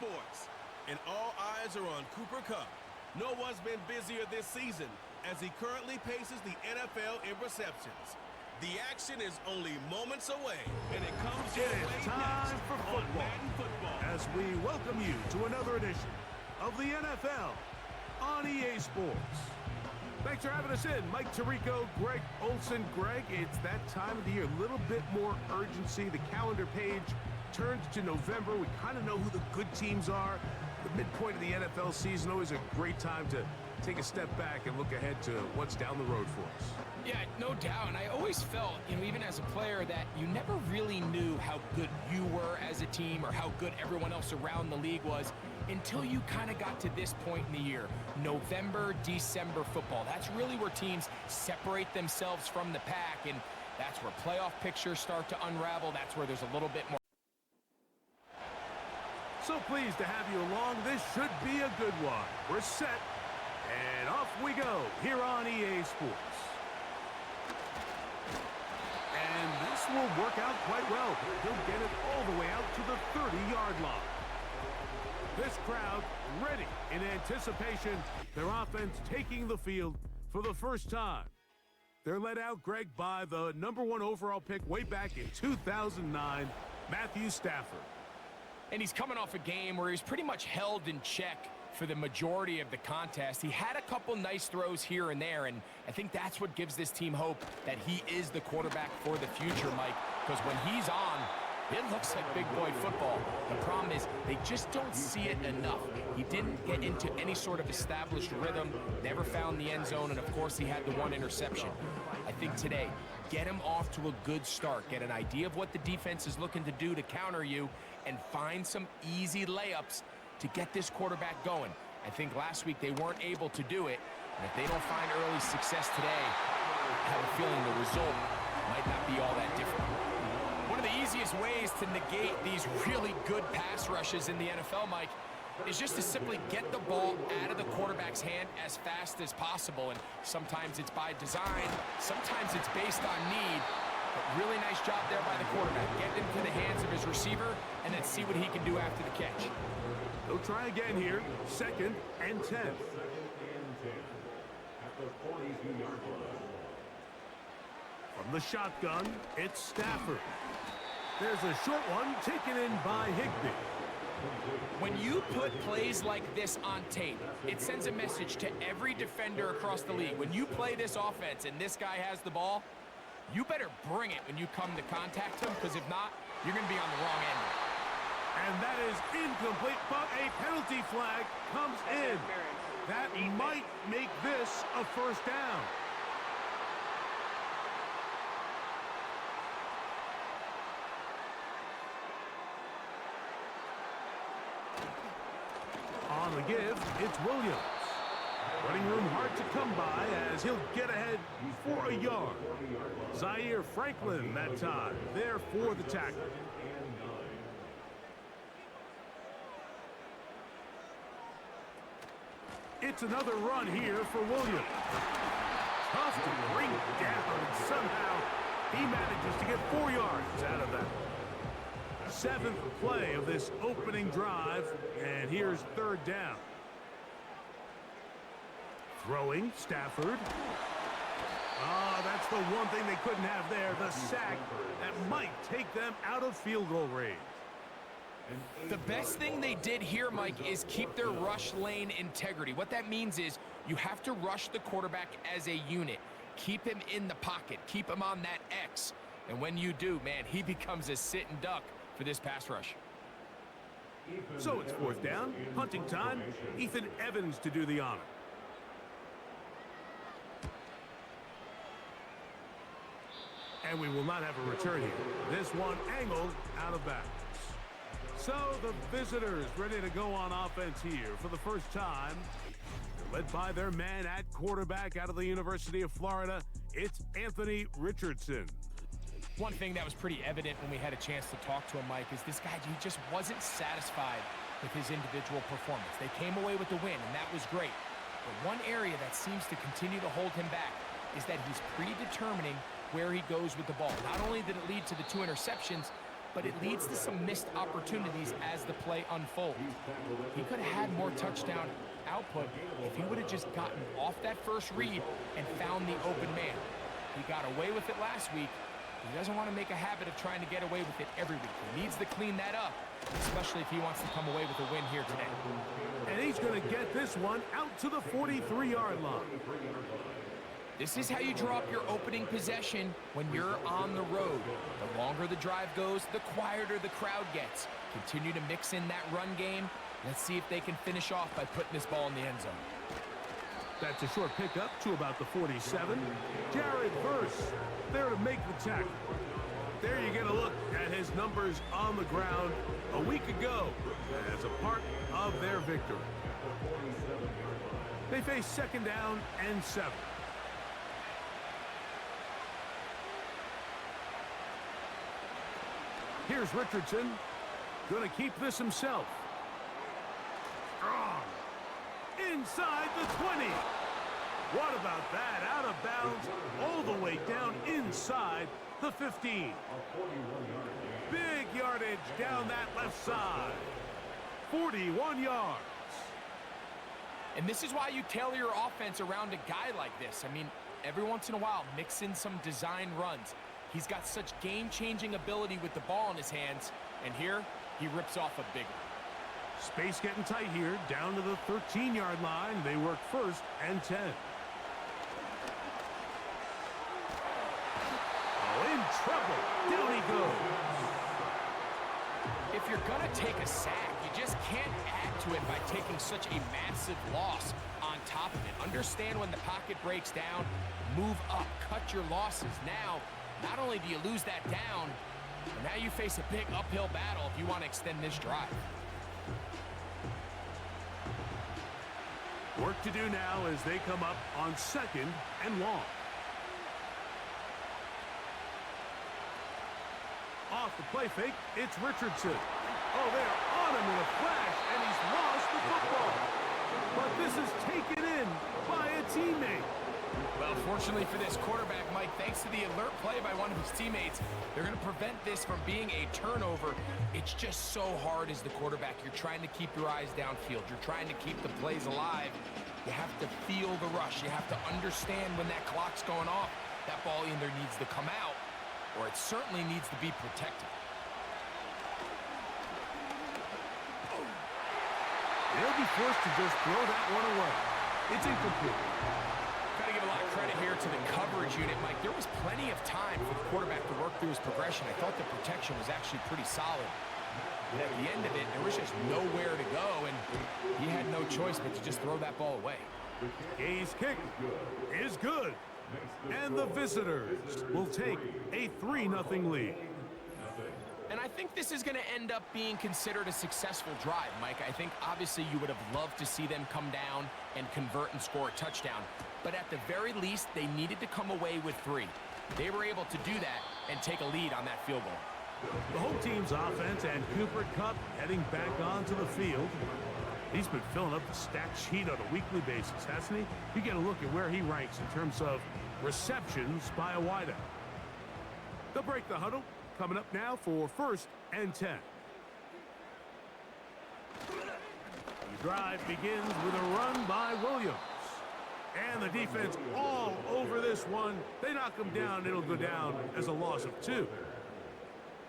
sports, and all eyes are on Cooper Kupp. No one's been busier this season as he currently paces the NFL in receptions. The action is only moments away, and it comes your way It's time for football as we welcome you to another edition of the NFL on EA Sports. Thanks for having us in. Mike Tirico, Greg Olson. Greg, it's that time of the year. A little bit more urgency. The calendar page turns to November. We kind of know who the good teams are. The midpoint of the NFL season, always a great time to take a step back and look ahead to what's down the road for us. Yeah, no doubt. And I always felt, even as a player, that you never really knew how good you were as a team or how good everyone else around the league was until you kind of got to this point in the year. November, December football. That's really where teams separate themselves from the pack, and that's where playoff pictures start to unravel. That's where there's a little bit more. So pleased to have you along. This should be a good one. We're set, and off we go here on EA Sports. And this will work out quite well. He'll get it all the way out to the 30-yard line. This crowd ready in anticipation. Their offense taking the field for the first time. They're led out, Greg, by the #1 overall pick way back in 2009, Matthew Stafford. And he's coming off a game where he's pretty much held in check for the majority of the contest. He had a couple nice throws here and there, and I think that's what gives this team hope that he is the quarterback for the future, Mike, because when he's on, it looks like big boy football. The problem is they just don't see it enough. He didn't get into any sort of established rhythm, never found the end zone, and of course he had the one interception. I think today, get him off to a good start, get an idea of what the defense is looking to do to counter you, and find some easy layups to get this quarterback going. I think last week they weren't able to do it, and if they don't find early success today, I have a feeling the result might not be all that different. One of the easiest ways to negate these really good pass rushes in the NFL, Mike, is just to simply get the ball out of the quarterback's hand as fast as possible. And sometimes it's by design, sometimes it's based on need. But really nice job there by the quarterback. Get into the hands of his receiver and then see what he can do after the catch. They'll try again here. 2nd and 10. From the shotgun, it's Stafford. There's a short one taken in by Higbee. When you put plays like this on tape, it sends a message to every defender across the league. When you play this offense and this guy has the ball, you better bring it when you come to contact him, because if not, you're going to be on the wrong end. And that is incomplete, but a penalty flag comes in. That might make this a first down. On the give, it's Williams. Running room hard to come by as he'll get ahead for a yard. Zaire Franklin that time, there for the tackle. It's another run here for Williams. Tough to bring down, and somehow he manages to get 4 yards out of that. 7th play of this opening drive, and here's 3rd down. Throwing, Stafford. That's the one thing they couldn't have there, the sack that might take them out of field goal range. The best thing they did here, Mike, is keep their rush lane integrity. What that means is you have to rush the quarterback as a unit. Keep him in the pocket. Keep him on that X. And when you do, man, he becomes a sitting duck for this pass rush. So it's 4th down, hunting time. Ethan Evans to do the honor. And we will not have a return here. This one angled out of bounds. So the visitors ready to go on offense here for the first time. They're led by their man at quarterback out of the University of Florida. It's Anthony Richardson. One thing that was pretty evident when we had a chance to talk to him, Mike, is this guy, he just wasn't satisfied with his individual performance. They came away with the win, and that was great. But one area that seems to continue to hold him back is that he's predetermining where he goes with the ball. Not only did it lead to the 2 interceptions, but it leads to some missed opportunities as the play unfolds. He could have had more touchdown output if he would have just gotten off that first read and found the open man. He got away with it last week. He doesn't want to make a habit of trying to get away with it every week. He needs to clean that up, especially if he wants to come away with a win here today. And he's going to get this one out to the 43-yard line. This is how you draw up your opening possession when you're on the road. The longer the drive goes, the quieter the crowd gets. Continue to mix in that run game. Let's see if they can finish off by putting this ball in the end zone. That's a short pickup to about the 47. Jared Verse there to make the tackle. There you get a look at his numbers on the ground a week ago as a part of their victory. They face 2nd down and 7. Here's Richardson. Gonna keep this himself. Strong. Inside the 20. What about that? Out of bounds all the way down inside the 15. Big yardage down that left side. 41 yards. And this is why you tailor your offense around a guy like this. I mean, every once in a while, mix in some design runs. He's got such game-changing ability with the ball in his hands. And here, he rips off a big one. Space getting tight here, down to the 13-yard line. They work 1st and 10. Oh, in trouble. Down he goes. If you're going to take a sack, you just can't add to it by taking such a massive loss on top of it. Understand when the pocket breaks down, move up, cut your losses. Now, not only do you lose that down, but now you face a big uphill battle if you want to extend this drive. Work to do now as they come up on 2nd and long. Off the play fake, it's Richardson. Oh, they're on him in a flash, and he's lost the football. But this is taken in by a teammate. Well, fortunately for this quarterback, Mike, thanks to the alert play by one of his teammates, they're going to prevent this from being a turnover. It's just so hard as the quarterback. You're trying to keep your eyes downfield. You're trying to keep the plays alive. You have to feel the rush. You have to understand when that clock's going off. That ball either needs to come out, or it certainly needs to be protected. They'll be forced to just throw that one away. It's incomplete. Got to give a lot of credit here to the coverage unit, Mike. There was plenty of time for the quarterback to work through his progression. I thought the protection was actually pretty solid. But at the end of it, there was just nowhere to go, and he had no choice but to just throw that ball away. Gay's kick is good. And the visitors will take a 3-0 lead. And I think this is going to end up being considered a successful drive, Mike. I think obviously you would have loved to see them come down and convert and score a touchdown. But at the very least, they needed to come away with 3. They were able to do that and take a lead on that field goal. The whole team's offense and Cooper Kupp heading back onto the field. He's been filling up the stat sheet on a weekly basis, hasn't he? You get a look at where he ranks in terms of receptions by a wideout. They'll break the huddle. Coming up now for 1st and 10. The drive begins with a run by Williams. And the defense all over this one. They knock him down. It'll go down as a loss of 2.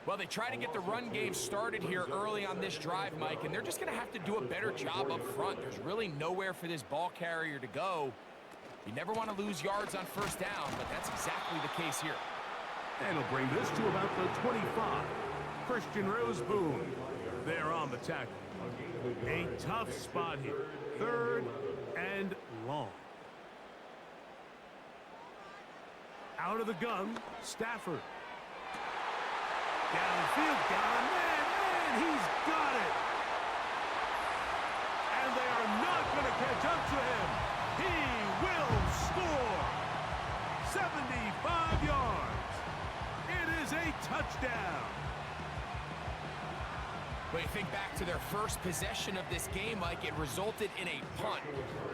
Well, they try to get the run game started here early on this drive, Mike, and they're just going to have to do a better job up front. There's really nowhere for this ball carrier to go. You never want to lose yards on 1st down, but that's exactly the case here. And he'll bring this to about the 25. Christian Roseboom there on the tackle. A tough spot here. 3rd and long. Out of the gun, Stafford. Downfield, got a man, and he's got it. And they are not going to catch up to him. He will score. 75 yards. It is a touchdown. When you think back to their first possession of this game, Mike, it resulted in a punt.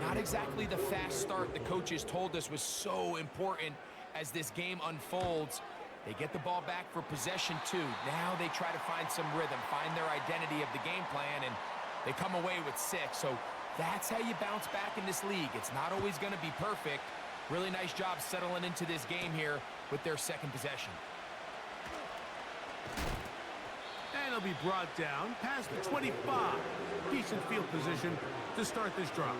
Not exactly the fast start the coaches told us was so important as this game unfolds. They get the ball back for possession 2. Now they try to find some rhythm, find their identity of the game plan, and they come away with 6. So that's how you bounce back in this league. It's not always going to be perfect. Really nice job settling into this game here with their second possession. And he'll be brought down past the 25. Decent field position to start this drive.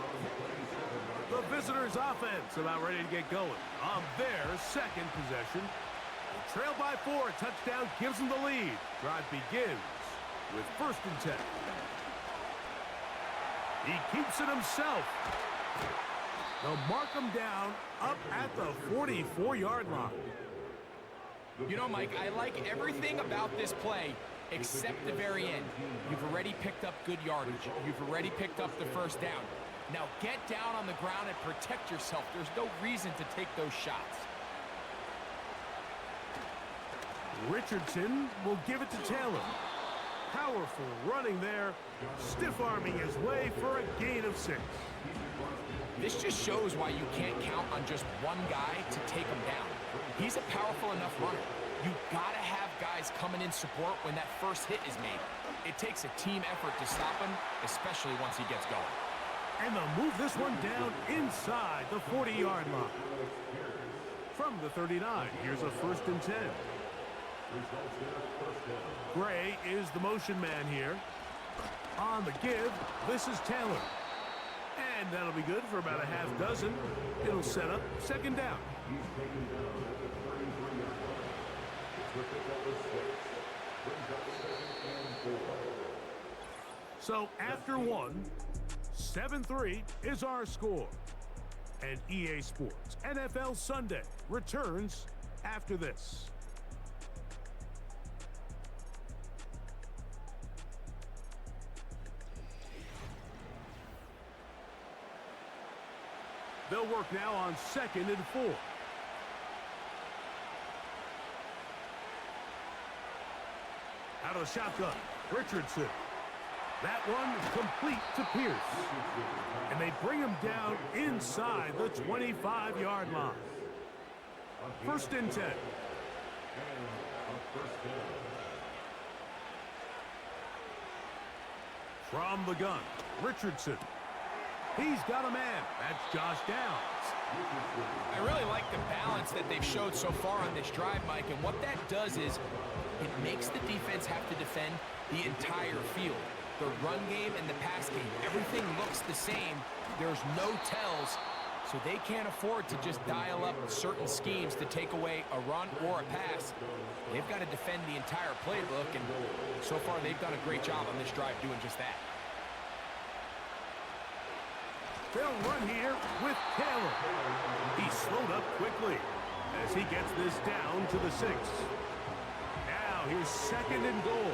The visitors' offense about ready to get going on their second possession. They trail by 4. Touchdown gives them the lead. Drive begins with 1st and 10. He keeps it himself. They'll mark him down up at the 44-yard line. You know, Mike, I like everything about this play except the very end. You've already picked up good yardage. You've already picked up the 1st down. Now get down on the ground and protect yourself. There's no reason to take those shots. Richardson will give it to Taylor. Powerful running there, stiff-arming his way for a gain of 6. This just shows why you can't count on just one guy to take him down. He's a powerful enough runner. You gotta have guys coming in support when that first hit is made. It takes a team effort to stop him, especially once he gets going. And they'll move this one down inside the 40-yard line. From the 39, here's a 1st and 10. Gray is the motion man here. On the give, this is Taylor. And that'll be good for about a half dozen. It'll set up 2nd down. So after 1, 7-3 is our score. And EA Sports NFL Sunday returns after this. They'll work now on 2nd and 4. Out of the shotgun, Richardson. That one complete to Pierce. And they bring him down inside the 25-yard line. 1st and 10. From the gun, Richardson. He's got a man. That's Josh Downs. I really like the balance that they've showed so far on this drive, Mike, and what that does is it makes the defense have to defend the entire field. The run game and the pass game, everything looks the same. There's no tells, so they can't afford to just dial up certain schemes to take away a run or a pass. They've got to defend the entire playbook, and so far they've done a great job on this drive doing just that. They'll run here with Taylor. He slowed up quickly as he gets this down to the 6. Now here's 2nd and goal.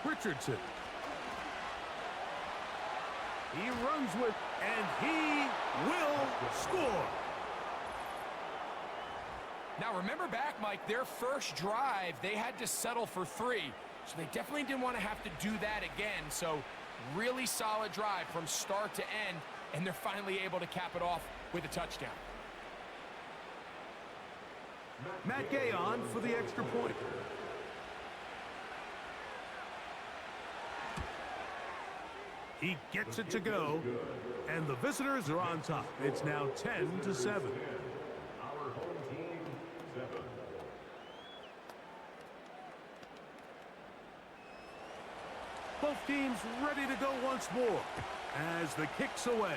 Richardson. He runs with, and he will score. Now remember back, Mike, their first drive, they had to settle for 3. So they definitely didn't want to have to do that again. So really solid drive from start to end, and they're finally able to cap it off with a touchdown. Matt Gay on for the extra point. He gets it to go, and the visitors are on top. It's now 10-7. Both teams ready to go once more as the kick's away.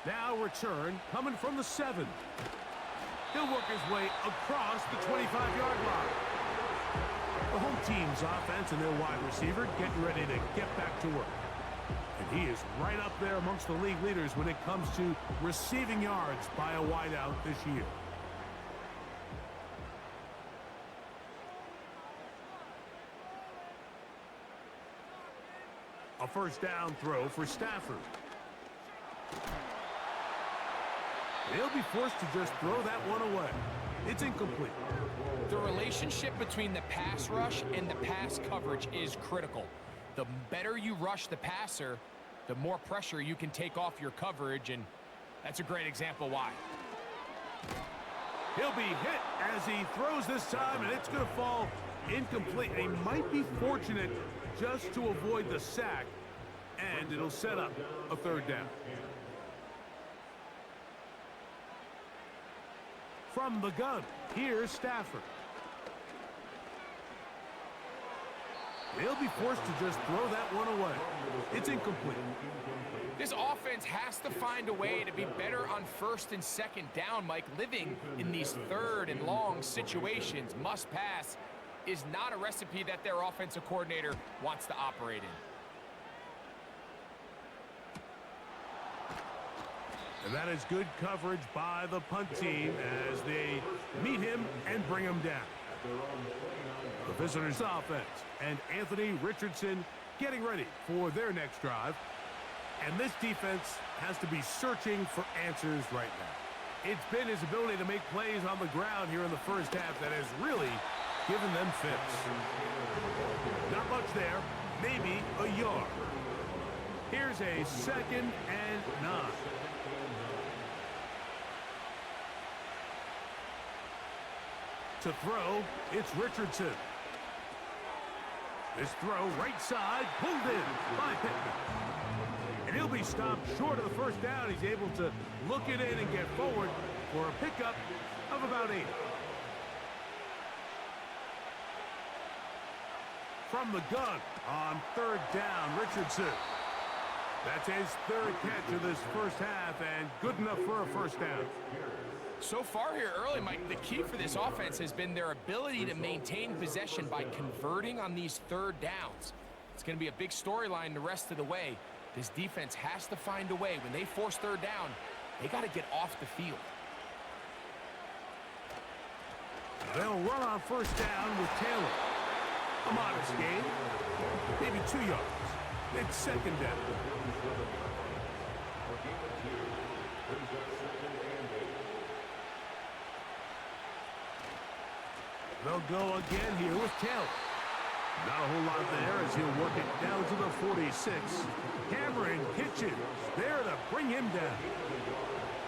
Now return coming from the 7. He'll work his way across the 25-yard line. The home team's offense and their wide receiver getting ready to get back to work. And he is right up there amongst the league leaders when it comes to receiving yards by a wideout this year. A 1st down throw for Stafford. They'll be forced to just throw that one away. It's incomplete. The relationship between the pass rush and the pass coverage is critical. The better you rush the passer, the more pressure you can take off your coverage, and that's a great example why. He'll be hit as he throws this time, and it's going to fall incomplete. He might be fortunate just to avoid the sack, and it'll set up a third down. From the gun, here's Stafford. They'll be forced to just throw that one away. It's incomplete. This offense has to find a way to be better on first and second down, Mike. Living in these third and long situations, must pass, is not a recipe that their offensive coordinator wants to operate in. And that is good coverage by the punt team as they meet him and bring him down. The visitors' offense and Anthony Richardson getting ready for their next drive. And this defense has to be searching for answers right now. It's been his ability to make plays on the ground here in the first half that has really given them fits. Not much there, maybe a yard. Here's a 2nd and 9. To throw, it's Richardson. This throw right side, pulled in by Pittman. And he'll be stopped short of the first down. He's able to look it in and get forward for a pickup of about 8. From the gun on 3rd down, Richardson. That's his 3rd catch of this first half and good enough for a first down. So far here early, Mike, the key for this offense has been their ability to maintain possession by converting on these 3rd downs. It's going to be a big storyline the rest of the way. This defense has to find a way. When they force 3rd down, they got to get off the field. They'll run on first down with Taylor. A modest gain, maybe 2 yards. It's 2nd down. They'll go again here with Taylor. Not a whole lot there as he'll work it down to the 46. Cameron Kitchens there to bring him down.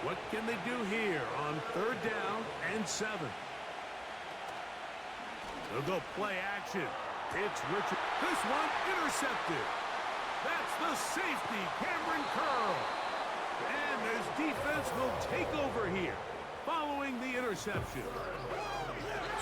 What can they do here on 3rd down and 7? They'll go play action. It's Richard. This one intercepted. That's the safety, Cameron Curl. And his defense will take over here following the interception.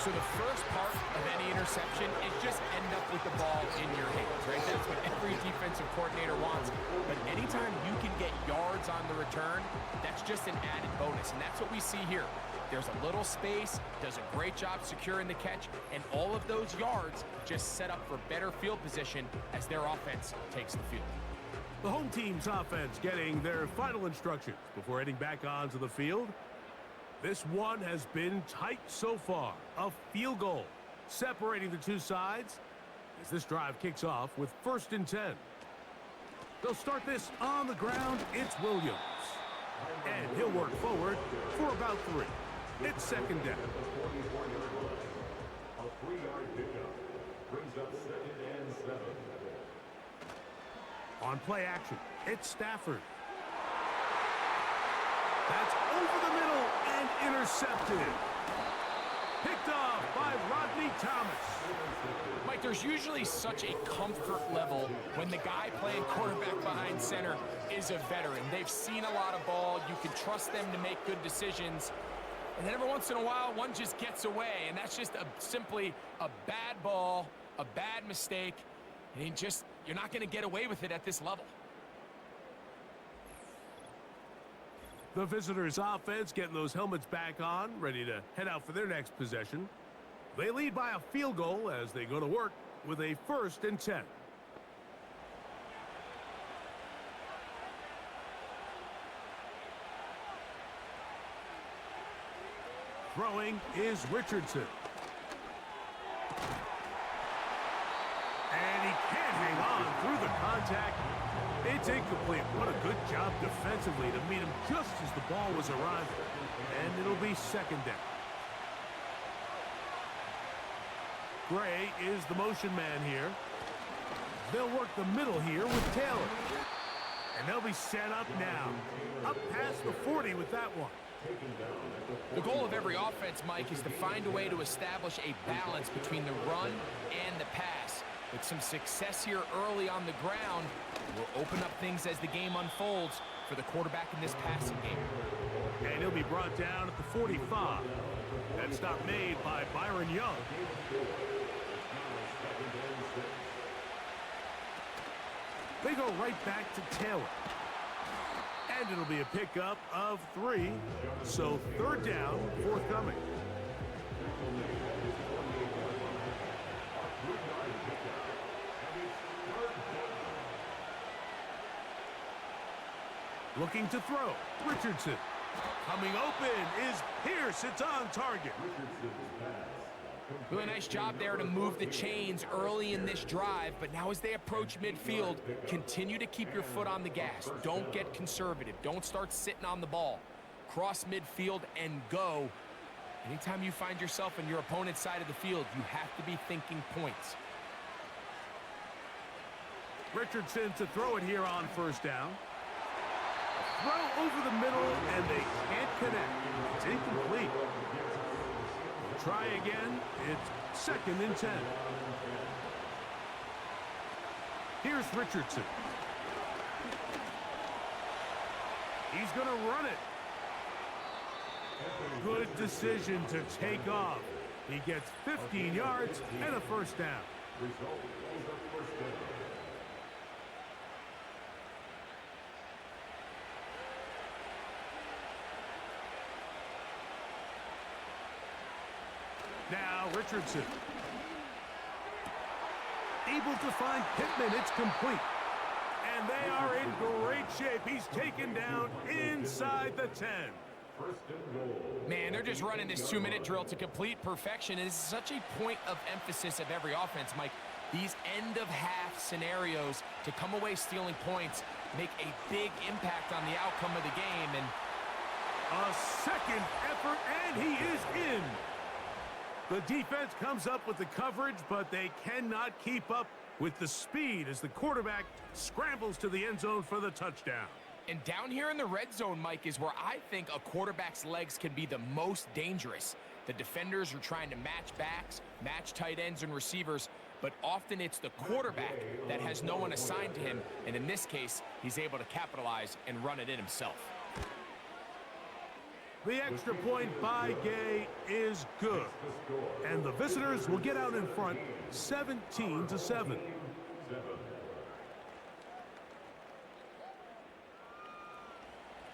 So the first part of any interception is just end up with the ball in your hands, right? That's what every defensive coordinator wants. But anytime you can get yards on the return, that's just an added bonus. And that's what we see here. There's a little space, does a great job securing the catch, and all of those yards just set up for better field position as their offense takes the field. The home team's offense getting their final instructions before heading back onto the field. This one has been tight so far. A field goal separating the two sides as this drive kicks off with 1st and 10. They'll start this on the ground. It's Williams. And he'll work forward for about 3. It's 2nd down. A 3-yard pickup brings up 2nd and 7. On play action, it's Stafford. That's over the middle and intercepted. Picked off by Rodney Thomas. Mike, there's usually such a comfort level when the guy playing quarterback behind center is a veteran. They've seen a lot of ball. You can trust them to make good decisions. And then every once in a while, one just gets away, and that's just simply a bad ball, a bad mistake, and you're not going to get away with it at this level. The visitors' offense getting those helmets back on, ready to head out for their next possession. They lead by a field goal as they go to work with a 1st and 10. Throwing is Richardson. And he can't hang on through the contact. It's incomplete. What a good job defensively to meet him just as the ball was arriving. And it'll be 2nd down. Gray is the motion man here. They'll work the middle here with Taylor. And they'll be set up now. Up past the 40 with that one. The goal of every offense, Mike, is to find a way to establish a balance between the run and the pass. With some success here early on the ground, will open up things as the game unfolds for the quarterback in this passing game. And he'll be brought down at the 45. That stop made by Byron Young. They go right back to Taylor. And it'll be a pickup of 3. So third down, forthcoming. Looking to throw. Richardson. Coming open is Pierce. It's on target. Really nice job there to move the chains early in this drive, but now as they approach midfield, continue to keep your foot on the gas. Don't get conservative. Don't start sitting on the ball. Cross midfield and go. Anytime you find yourself on your opponent's side of the field, you have to be thinking points. Richardson to throw it here on first down. Throw over the middle, and they can't connect. It's incomplete. Try again. It's 2nd and 10. Here's Richardson. He's going to run it. Good decision to take off. He gets 15 yards and a first down. Now Richardson. Able to find Pittman. It's complete. And they are in great shape. He's taken down inside the 10. Man, they're just running this 2-minute drill to complete perfection. It's such a point of emphasis of every offense, Mike. These end-of-half scenarios to come away stealing points make a big impact on the outcome of the game. And a second effort, and he is in. The defense comes up with the coverage, but they cannot keep up with the speed as the quarterback scrambles to the end zone for the touchdown. And down here in the red zone, Mike, is where I think a quarterback's legs can be the most dangerous. The defenders are trying to match backs, match tight ends and receivers, but often it's the quarterback that has no one assigned to him, and in this case, he's able to capitalize and run it in himself. The extra point by Gay is good. And the visitors will get out in front 17-7.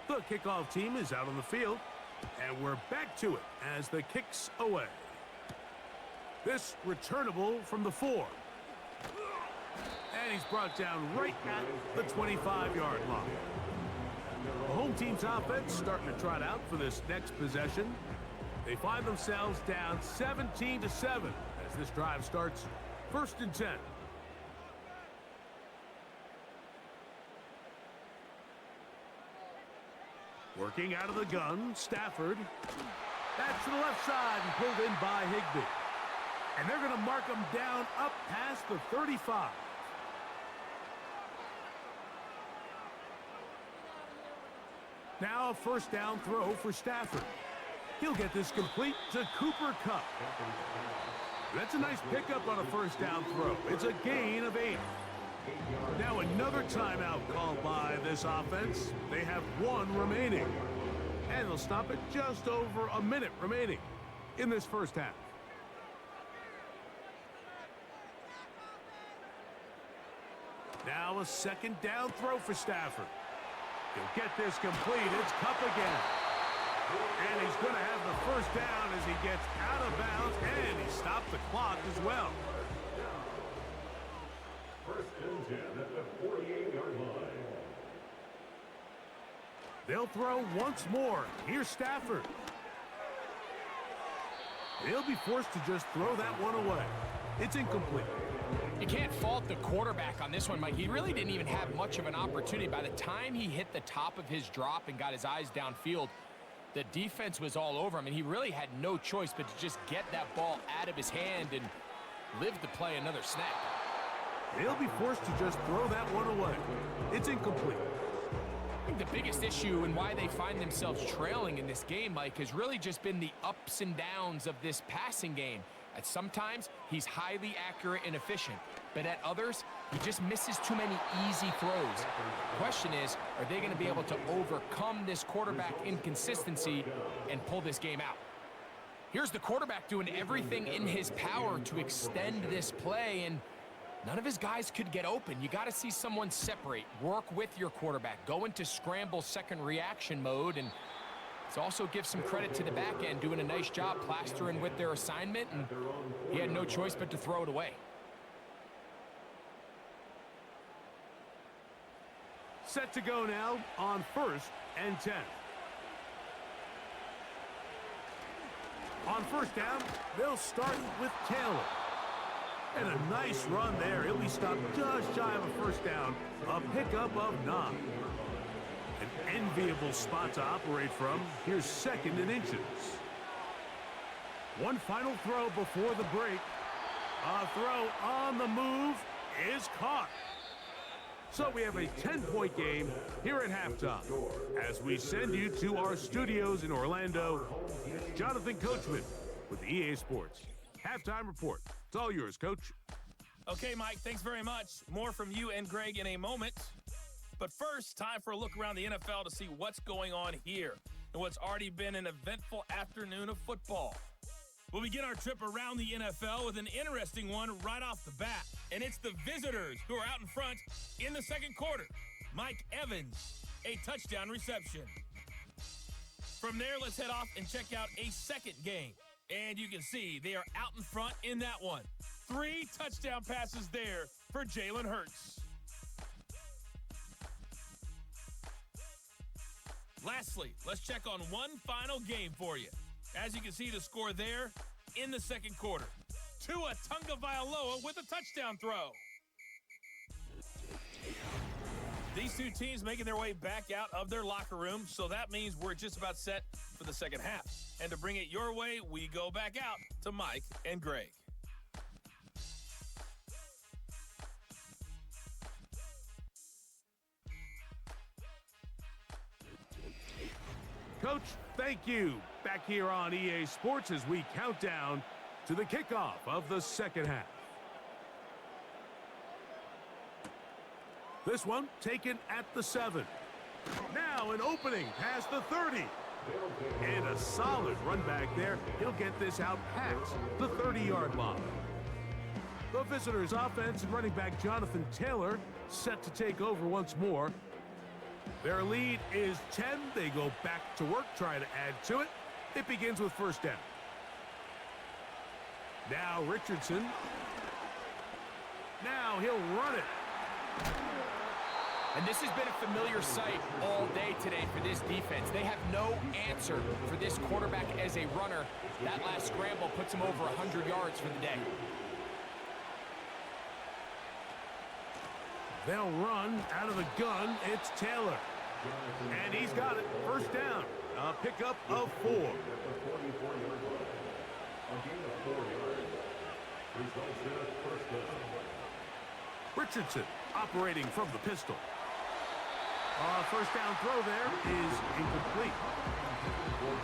The kickoff team is out on the field. And we're back to it as the kick's away. This returnable from the 4. And he's brought down right at the 25-yard line. The home team's offense starting to trot out for this next possession. They find themselves down 17-7 as this drive starts 1st and 10. Working out of the gun, Stafford. That's to the left side and pulled in by Higbee. And they're going to mark him down up past the 35. Now a first down throw for Stafford. He'll get this complete to Cooper Kupp. That's a nice pickup on a first down throw. It's a gain of 8. Now another timeout called by this offense. They have 1 remaining. And they'll stop at just over a minute remaining in this first half. Now a second down throw for Stafford. He'll get this complete. It's Kupp again. And he's going to have the first down as he gets out of bounds, and he stopped the clock as well. 1st and 10 at the 48-yard line. They'll throw once more. Here's Stafford. He'll be forced to just throw that one away. It's incomplete. You can't fault the quarterback on this one, Mike. He really didn't even have much of an opportunity. By the time he hit the top of his drop and got his eyes downfield, the defense was all over him, and he really had no choice but to just get that ball out of his hand and live to play another snap. He'll be forced to just throw that one away. It's incomplete. I think the biggest issue and why they find themselves trailing in this game, Mike, has really just been the ups and downs of this passing game. At sometimes, he's highly accurate and efficient, but at others, he just misses too many easy throws. The question is, are they going to be able to overcome this quarterback inconsistency and pull this game out? Here's the quarterback doing everything in his power to extend this play, and none of his guys could get open. You got to see someone separate, work with your quarterback, go into scramble second reaction mode, and let's also give some credit to the back end doing a nice job plastering with their assignment, and he had no choice but to throw it away. Set to go now on 1st and 10. On 1st down, they'll start with Taylor. And a nice run there. He'll be stopped just shy of a 1st down. A pickup of 9. An enviable spot to operate from. Here's 2nd and inches. One final throw before the break. A throw on the move is caught. So we have a 10-point game here at halftime. As we send you to our studios in Orlando, Jonathan Coachman with EA Sports. Halftime report. It's all yours, Coach. Okay, Mike, thanks very much. More from you and Greg in a moment. But first, time for a look around the NFL to see what's going on here and what's already been an eventful afternoon of football. We'll begin our trip around the NFL with an interesting one right off the bat. And it's the visitors who are out in front in the second quarter. Mike Evans, a touchdown reception. From there, let's head off and check out a second game. And you can see they are out in front in that one. 3 touchdown passes there for Jalen Hurts. Lastly, let's check on one final game for you. As you can see the score there in the second quarter. Tua Tagovailoa with a touchdown throw. These two teams making their way back out of their locker room, so that means we're just about set for the second half. And to bring it your way, we go back out to Mike and Greg. Coach, thank you. Back here on EA Sports as we count down to the kickoff of the second half. This one taken at the 7. Now an opening past the 30. And a solid run back there. He'll get this out past the 30-yard line. The visitors' offense and running back Jonathan Taylor set to take over once more. Their lead is 10. They go back to work, try to add to it. It begins with 1st down. Now Richardson. Now he'll run it. And this has been a familiar sight all day today for this defense. They have no answer for this quarterback as a runner. That last scramble puts him over 100 yards for the day. They'll run out of the gun. It's Taylor. And he's got it. 1st down. A pickup of 4. Richardson operating from the pistol. 1st down throw there is incomplete.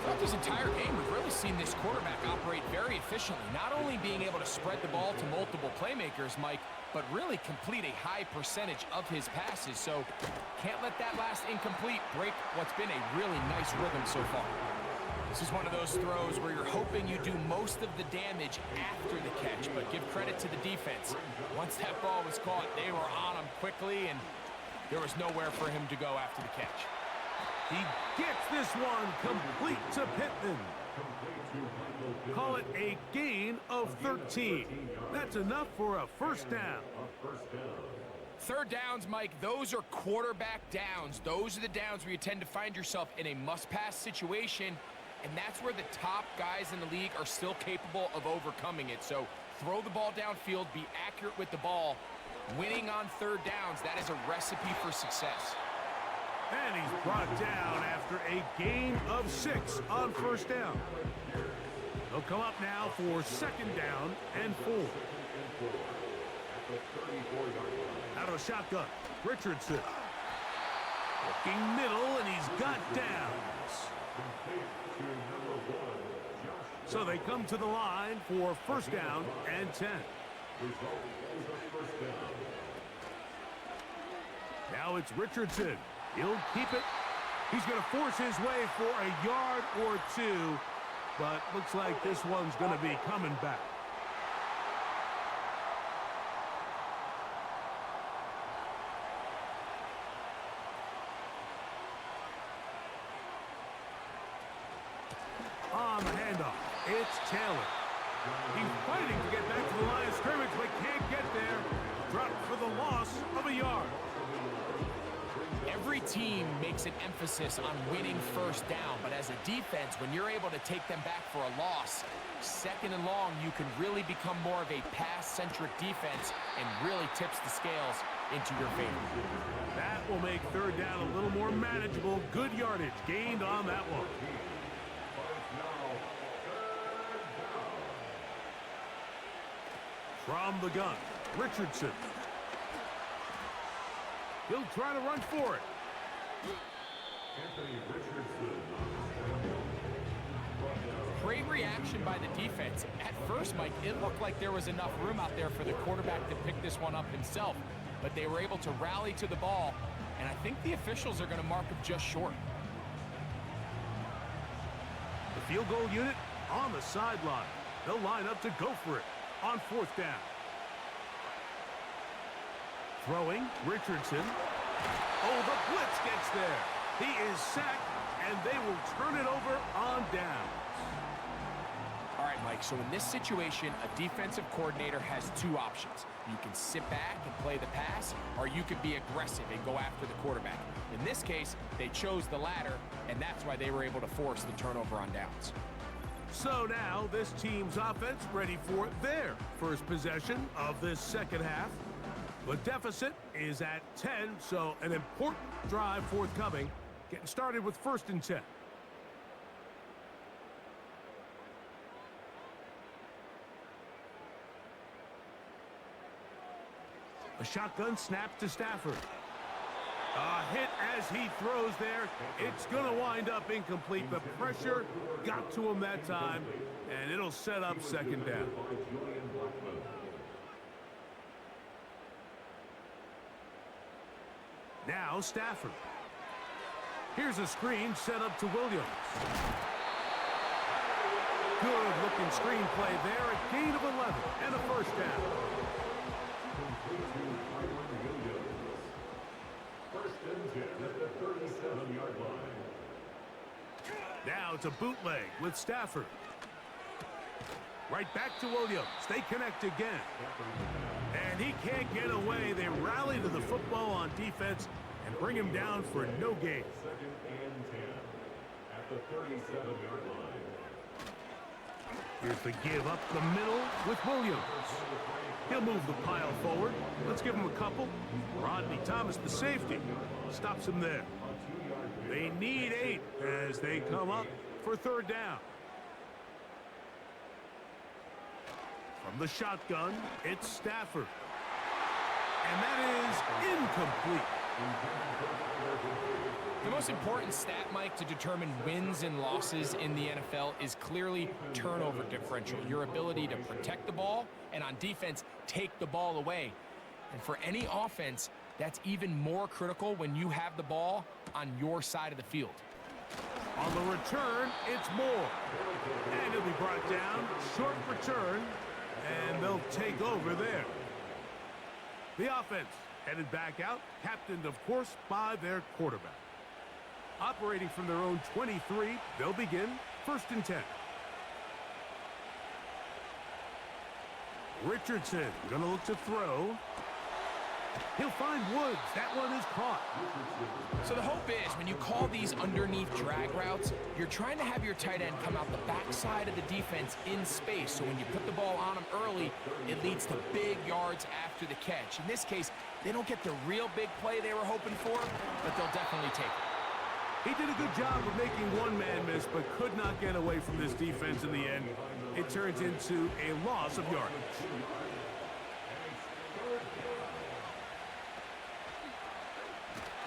Throughout this entire game, we've really seen this quarterback operate very efficiently, not only being able to spread the ball to multiple playmakers, Mike, but really complete a high percentage of his passes. So can't let that last incomplete break what's been a really nice rhythm so far. This is one of those throws where you're hoping you do most of the damage after the catch, but give credit to the defense. Once that ball was caught, they were on him quickly, and there was nowhere for him to go after the catch. He gets this one complete to Pittman. Call it a gain of 13. That's enough for a 1st down. 3rd downs, Mike, those are quarterback downs. Those are the downs where you tend to find yourself in a must-pass situation, and that's where the top guys in the league are still capable of overcoming it. So throw the ball downfield, be accurate with the ball. Winning on 3rd downs, that is a recipe for success. And he's brought down after a gain of 6 on 1st down. They'll come up now for 2nd down and 4. Out of the shotgun, Richardson. Looking middle, and he's got downs. So they come to the line for first down and 10. Now it's Richardson. He'll keep it. He's going to force his way for a yard or two, but looks like this one's going to be coming back. On the handoff, it's Taylor. He's fighting to get back to the line of scrimmage, but can't get there. Dropped for the loss of a yard. Every team makes an emphasis on winning first down, but as a defense, when you're able to take them back for a loss, second and long, you can really become more of a pass-centric defense and really tips the scales into your favor. That will make third down a little more manageable. Good yardage gained on that one. From the gun, Richardson. He'll try to run for it. Great reaction by the defense. At first, Mike, it looked like there was enough room out there for the quarterback to pick this one up himself, but they were able to rally to the ball, and I think the officials are going to mark him just short. The field goal unit on the sideline. They'll line up to go for it on fourth down. Throwing, Richardson. Oh, the blitz gets there. He is sacked, and they will turn it over on downs. All right, Mike, so in this situation, a defensive coordinator has two options. You can sit back and play the pass, or you can be aggressive and go after the quarterback. In this case, they chose the latter, and that's why they were able to force the turnover on downs. So now this team's offense ready for their first possession of this second half. The deficit is at 10, so an important drive forthcoming. Getting started with first and 10. A shotgun snap to Stafford. A hit as he throws there. It's going to wind up incomplete. The pressure got to him that time, and it'll set up second down. Now Stafford. Here's a screen set up to Williams. Good looking screen play there. A gain of 11 and a first down. First and 10 at the 37-yard line. Now it's a bootleg with Stafford. Right back to Williams. They connect again. And he can't get away. They rally to the football on defense and bring him down for no gain. Second and 10 at the 37-yard line. Here's the give up the middle with Williams. He'll move the pile forward. Let's give him a couple. Rodney Thomas, the safety, stops him there. They need 8 as they come up for third down. From the shotgun, it's Stafford. And that is incomplete. The most important stat, Mike, to determine wins and losses in the NFL is clearly turnover differential, your ability to protect the ball and on defense, take the ball away. And for any offense, that's even more critical when you have the ball on your side of the field. On the return, it's Moore. And he'll be brought down, short return, and they'll take over there. The offense headed back out, captained, of course, by their quarterback. Operating from their own 23, they'll begin first and 10. Richardson gonna look to throw. He'll find Woods. That one is caught. So the hope is when you call these underneath drag routes, you're trying to have your tight end come out the backside of the defense in space. So when you put the ball on him early, it leads to big yards after the catch. In this case, they don't get the real big play they were hoping for, but they'll definitely take it. He did a good job of making one man miss, but could not get away from this defense in the end. It turns into a loss of yardage.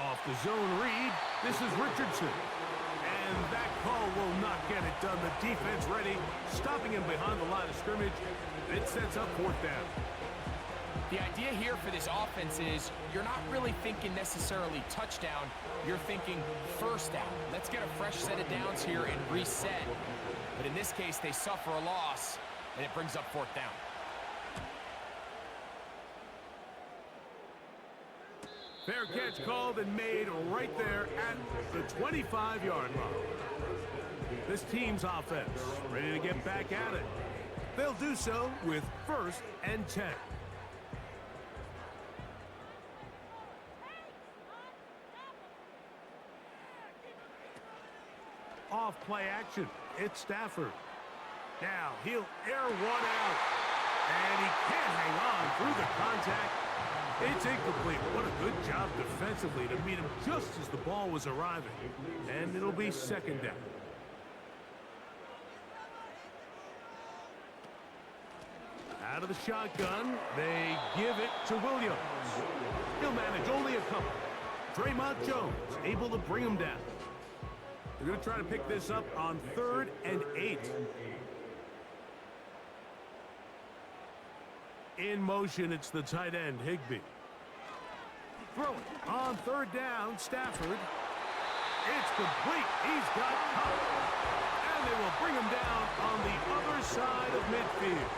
Off the zone read, this is Richardson. And that call will not get it done. The defense ready, stopping him behind the line of scrimmage. It sets up 4th down. The idea here for this offense is you're not really thinking necessarily touchdown. You're thinking 1st down. Let's get a fresh set of downs here and reset. But in this case, they suffer a loss, and it brings up 4th down. Fair catch called and made right there at the 25-yard line. This team's offense ready to get back at it. They'll do so with 1st and 10. Off play action. It's Stafford. Now he'll air one out. And he can't hang on through the contact. It's incomplete. What a good job defensively to meet him just as the ball was arriving. And it'll be 2nd down. Out of the shotgun, they give it to Williams. He'll manage only a couple. Draymond Jones able to bring him down. They're going to try to pick this up on 3rd and 8. In motion, it's the tight end, Higbee. Throw it on 3rd down, Stafford. It's complete. He's got covered. And they will bring him down on the other side of midfield.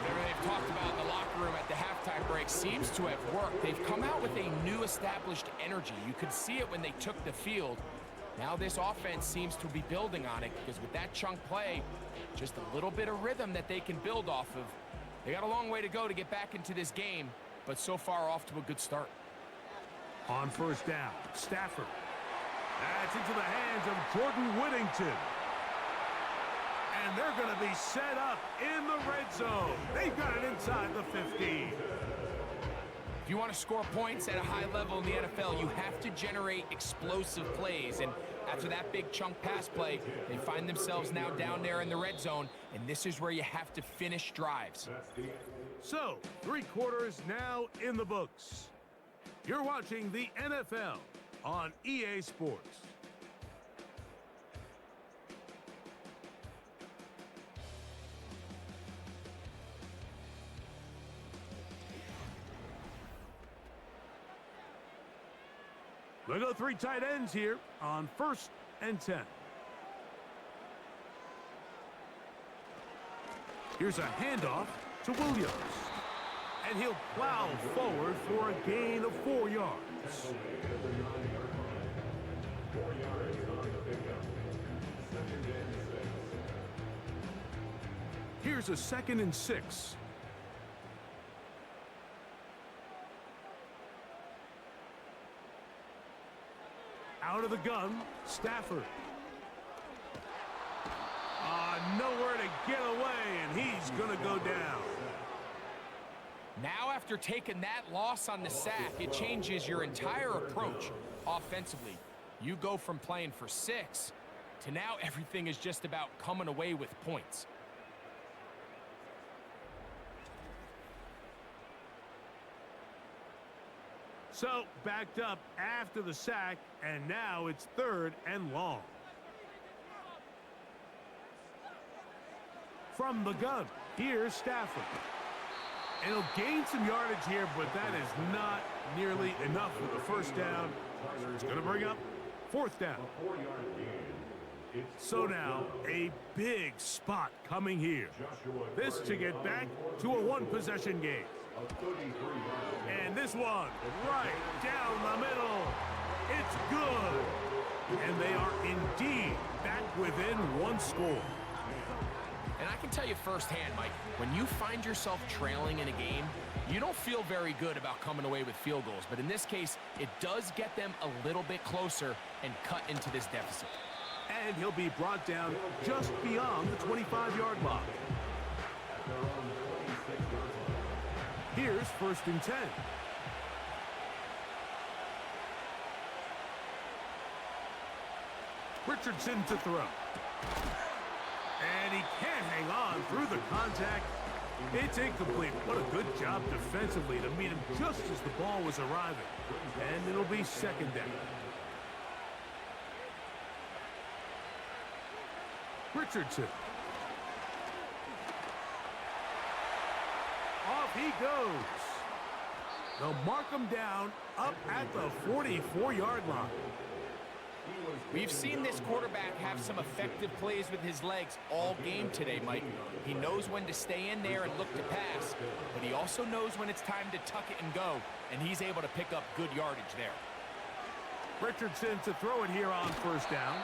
Whatever they've talked about in the locker room at the halftime break seems to have worked. They've come out with a new established energy. You could see it when they took the field. Now this offense seems to be building on it because with that chunk play, just a little bit of rhythm that they can build off of. They got a long way to go to get back into this game, but so far off to a good start. On 1st down, Stafford. That's into the hands of Jordan Whittington. And they're going to be set up in the red zone. They've got it inside the 15. If you want to score points at a high level in the NFL, you have to generate explosive plays. And after that big chunk pass play, they find themselves now down there in the red zone, and this is where you have to finish drives. So, 3 quarters now in the books. You're watching the NFL on EA Sports. We'll go 3 tight ends here on 1st and 10. Here's a handoff to Williams. And he'll plow forward for a gain of 4 yards. Here's a 2nd and 6. Out of the gun, Stafford. Nowhere to get away, and he's going to go down. Now, after taking that loss on the sack, it changes your entire approach offensively. You go from playing for 6 to now everything is just about coming away with points. So, backed up after the sack, and now it's 3rd and long. From the gun, here's Stafford. And he'll gain some yardage here, but that is not nearly enough for the 1st down. It's going to bring up 4th down. So now, a big spot coming here. This to get back to a 1-possession game. And this one, right down the middle. It's good. And they are indeed back within 1 score. And I can tell you firsthand, Mike, when you find yourself trailing in a game, you don't feel very good about coming away with field goals. But in this case, it does get them a little bit closer and cut into this deficit. And he'll be brought down just beyond the 25-yard line. Here's 1st and 10. Richardson to throw. And he can't hang on through the contact. It's incomplete. What a good job defensively to meet him just as the ball was arriving. And it'll be second down. Richardson. Off he goes. They'll mark him down up at the 44-yard line. We've seen this quarterback have some effective plays with his legs all game today, Mike. He knows when to stay in there and look to pass, but he also knows when it's time to tuck it and go, and he's able to pick up good yardage there. Richardson to throw it here on first down.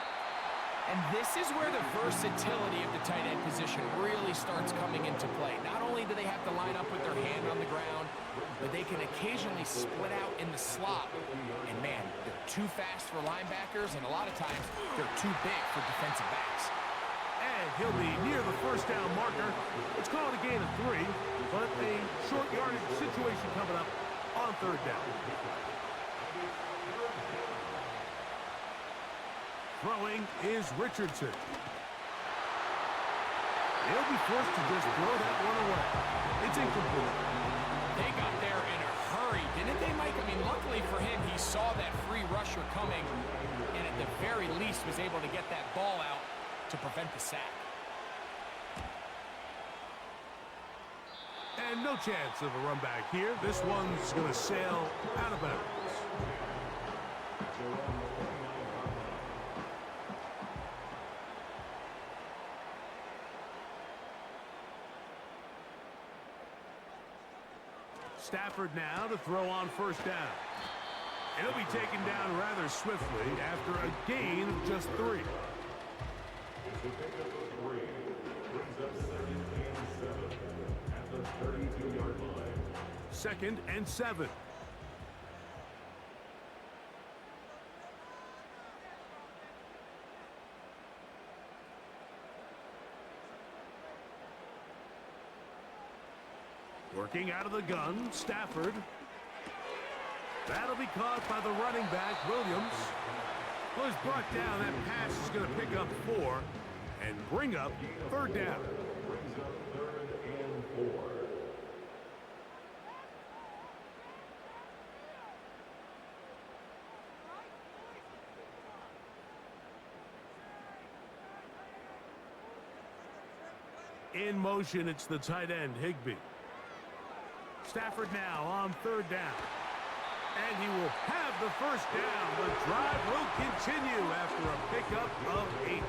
And this is where the versatility of the tight end position really starts coming into play. Not only do they have to line up with their hand on the ground, but they can occasionally split out in the slot. And man, they're too fast for linebackers, and a lot of times they're too big for defensive backs. And he'll be near the first down marker. Let's call it a gain of 3, but a short yardage situation coming up on third down. Throwing is Richardson. He'll be forced to just throw that one away. It's incomplete. They got there in a hurry, didn't they, Mike? I mean, luckily for him, he saw that free rusher coming, and at the very least was able to get that ball out to prevent the sack. And no chance of a run back here. This one's going to sail out of bounds. Stafford now to throw on first down. It'll be taken down rather swiftly after a gain of just 3. It's a pickup of 3. Brings up 2nd and 7 at the 32-yard line. 2nd and 7. Working out of the gun, Stafford. That'll be caught by the running back, Williams. Well, he's brought down. That pass is going to pick up 4 and bring up third down. Brings up 3rd and 4. In motion, it's the tight end, Higbee. Stafford now on third down. And he will have the first down. The drive will continue after a pickup of 8.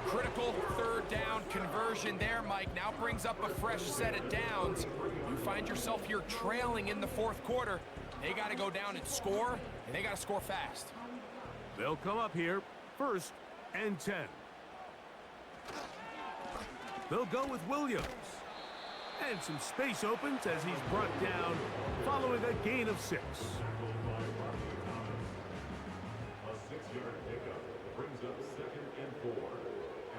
Critical third down conversion there, Mike. Now brings up a fresh set of downs. You find yourself here trailing in the fourth quarter. They got to go down and score, and they got to score fast. They'll come up here, 1st and 10. They'll go with Williams. And some space opens as he's brought down following a gain of 6. A 6-yard pickup brings up 2nd and 4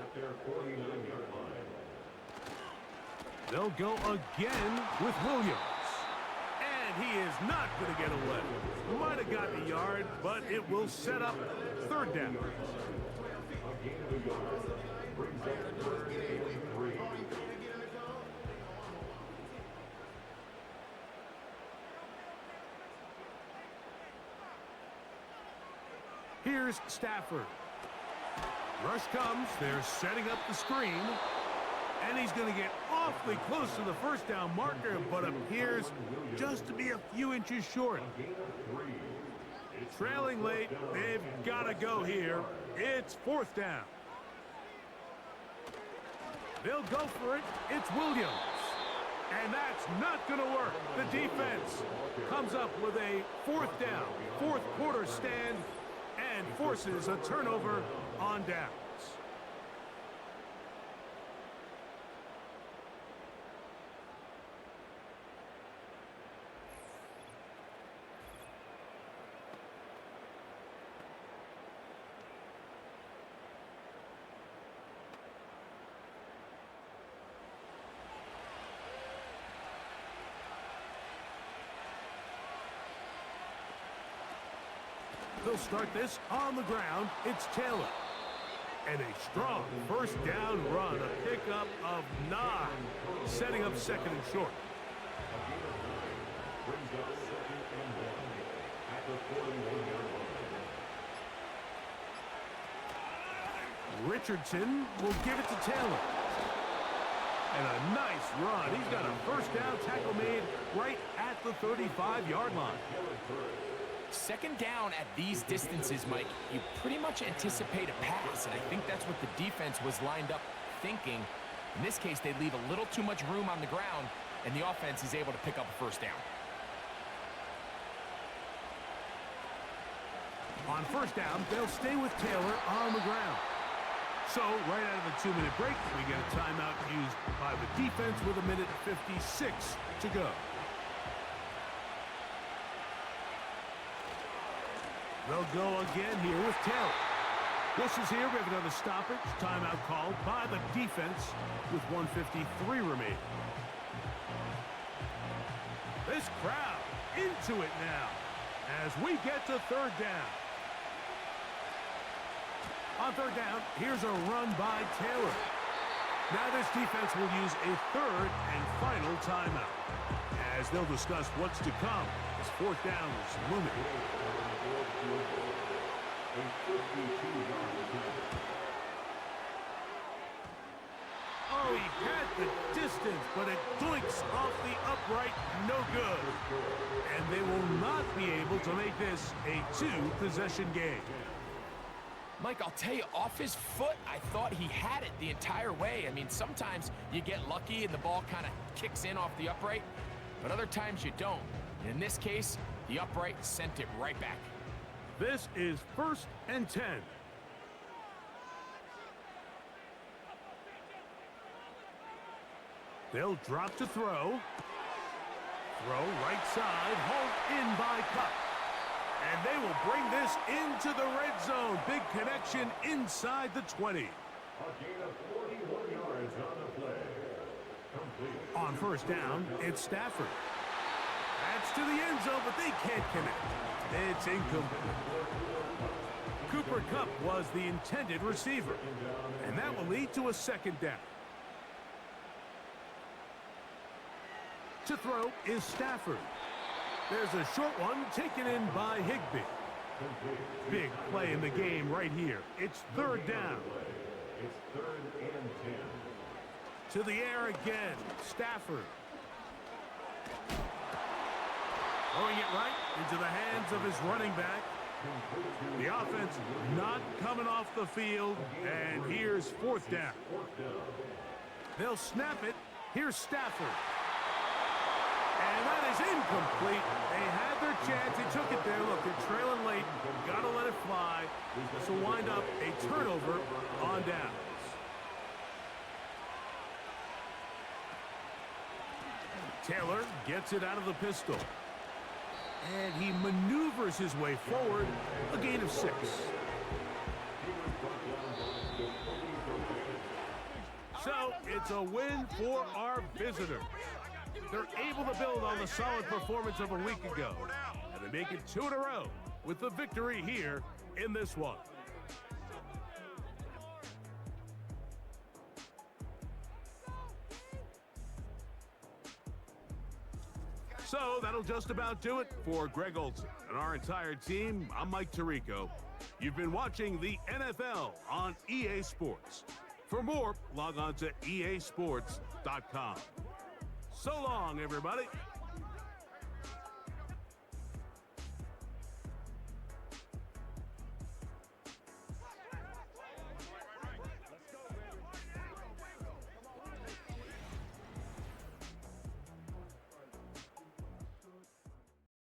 at their 49-yard line. They'll go again with Williams. And he is not going to get away. Might have gotten a yard, but it will set up third down. A gain of a yard brings up 3rd and 3. Here's Stafford. Rush comes. They're setting up the screen. And he's going to get awfully close to the first down marker, but appears just to be a few inches short. Trailing late. They've got to go here. It's 4th down. They'll go for it. It's Williams. And that's not going to work. The defense comes up with a 4th down, 4th quarter stand, and forces a turnover on downs. They'll start this on the ground. It's Taylor. And a strong first down run, a pickup of 9, setting up second and short. Brings up second and 1 at the 41-yard line. Richardson will give it to Taylor. And a nice run. He's got a first down tackle made right at the 35-yard line. Second down at these distances, Mike, you pretty much anticipate a pass, and I think that's what the defense was lined up thinking. In this case, they leave a little too much room on the ground, and the offense is able to pick up a first down. On first down, they'll stay with Taylor on the ground. So, right out of the 2-minute break, we get a timeout used by the defense with 1:56 to go. They'll go again here with Taylor. Whistles here. We have another stoppage. Timeout called by the defense with 1:53 remaining. This crowd into it now as we get to third down. On third down, here's a run by Taylor. Now this defense will use a third and final timeout as they'll discuss what's to come as fourth down is looming. Oh, he had the distance, but it doinks off the upright, no good. And they will not be able to make this a 2-possession game. Mike, I'll tell you, off his foot, I thought he had it the entire way. I mean, sometimes you get lucky and the ball kind of kicks in off the upright, but other times you don't. And in this case, the upright sent it right back. This is 1st and 10. They'll drop to throw. Throw right side, hauled in by Cup. And they will bring this into the red zone. Big connection inside the 20. A gain of 41 yards on the play. Complete. On first down, it's Stafford. That's to the end zone, but they can't connect. It's incomplete. Cooper Kupp was the intended receiver, and that will lead to a second down. To throw is Stafford. There's a short one taken in by Higbee. Big play in the game right here. It's third down. It's 3rd and 10. To the air again, Stafford. Throwing it right into the hands of his running back. The offense not coming off the field, and here's fourth down. They'll snap it. Here's Stafford. And that is incomplete. They had their chance. They took it there. Look, they're trailing late. Got to let it fly. This will wind up a turnover on downs. Taylor gets it out of the pistol. And he maneuvers his way forward. A gain of 6. So it's a win for our visitors. They're able to build on the solid performance of a week ago. And they make it 2 in a row with the victory here in this one. So that'll just about do it for Greg Olson and our entire team. I'm Mike Tirico. You've been watching the NFL on EA Sports. For more, log on to easports.com. So long, everybody.